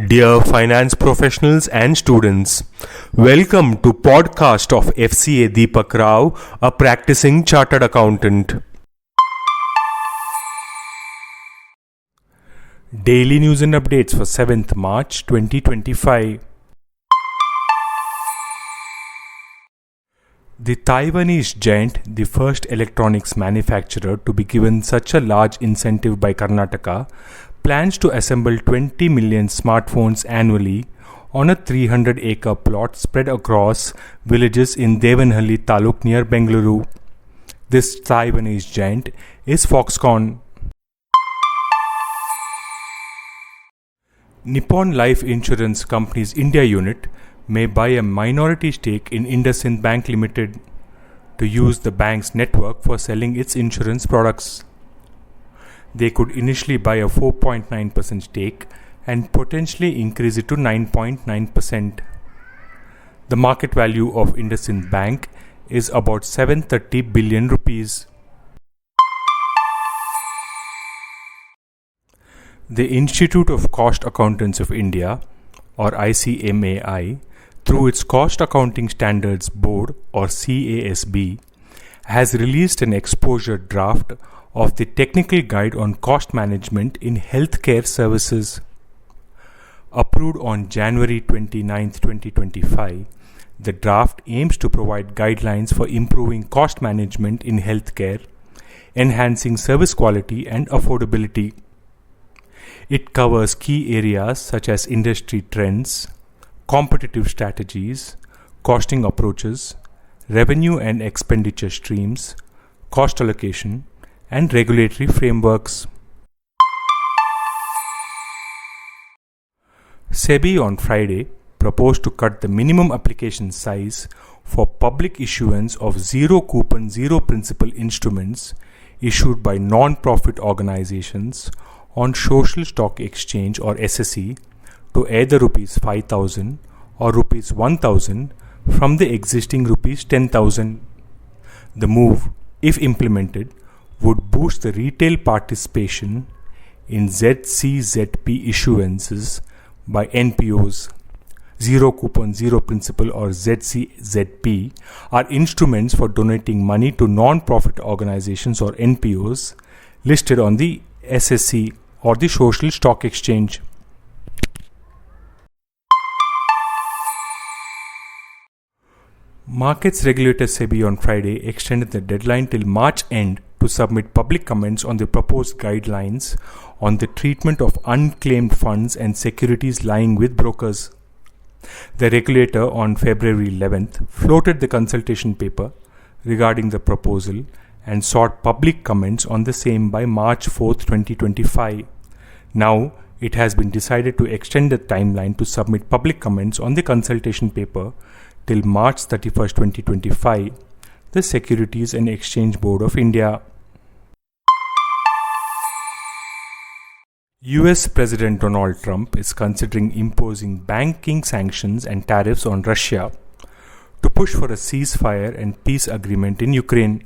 Dear finance professionals and students, welcome to podcast of Fca Deepak Rao, a practicing chartered accountant. Daily news and updates for 7th March 2025. The Taiwanese giant, the first electronics manufacturer to be given such a large incentive by Karnataka, plans to assemble 20 million smartphones annually on a 300-acre plot spread across villages in Devanahalli taluk near Bengaluru. This Taiwanese giant is Foxconn. Nippon Life Insurance Company's India unit may buy a minority stake in IndusInd Bank Ltd. to use the bank's network for selling its insurance products. They could initially buy a 4.9% stake and potentially increase it to 9.9%. The market value of IndusInd Bank is about 730 billion rupees. The Institute of Cost Accountants of India, or ICMAI, through its Cost Accounting Standards Board, or CASB, has released an exposure draft of the Technical Guide on Cost Management in Healthcare Services. Approved on January 29, 2025, the draft aims to provide guidelines for improving cost management in healthcare, enhancing service quality and affordability. It covers key areas such as industry trends, competitive strategies, costing approaches, revenue and expenditure streams, cost allocation, and regulatory frameworks. SEBI on Friday proposed to cut the minimum application size for public issuance of zero coupon, zero principal instruments issued by non-profit organizations on Social Stock Exchange or SSE to either Rs 5,000 or Rs 1,000 from the existing Rs 10,000. The move, if implemented, would boost the retail participation in ZCZP issuances by NPOs. Zero coupon, zero principal or ZCZP are instruments for donating money to non-profit organizations or NPOs listed on the SSE or the Social Stock Exchange. Markets regulator SEBI on Friday extended the deadline till March end to submit public comments on the proposed guidelines on the treatment of unclaimed funds and securities lying with brokers. The regulator on February 11th floated the consultation paper regarding the proposal and sought public comments on the same by March 4th, 2025. Now, it has been decided to extend the timeline to submit public comments on the consultation paper till March 31st, 2025, the Securities and Exchange Board of India. US President Donald Trump is considering imposing banking sanctions and tariffs on Russia to push for a ceasefire and peace agreement in Ukraine.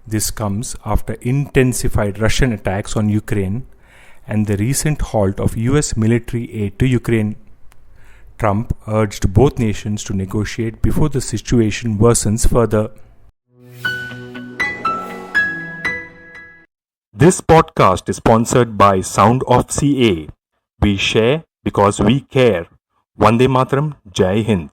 This comes after intensified Russian attacks on Ukraine and the recent halt of US military aid to Ukraine. Trump urged both nations to negotiate before the situation worsens further. This podcast is sponsored by Sound of CA. We share because we care. Vande Mataram, Jai Hind.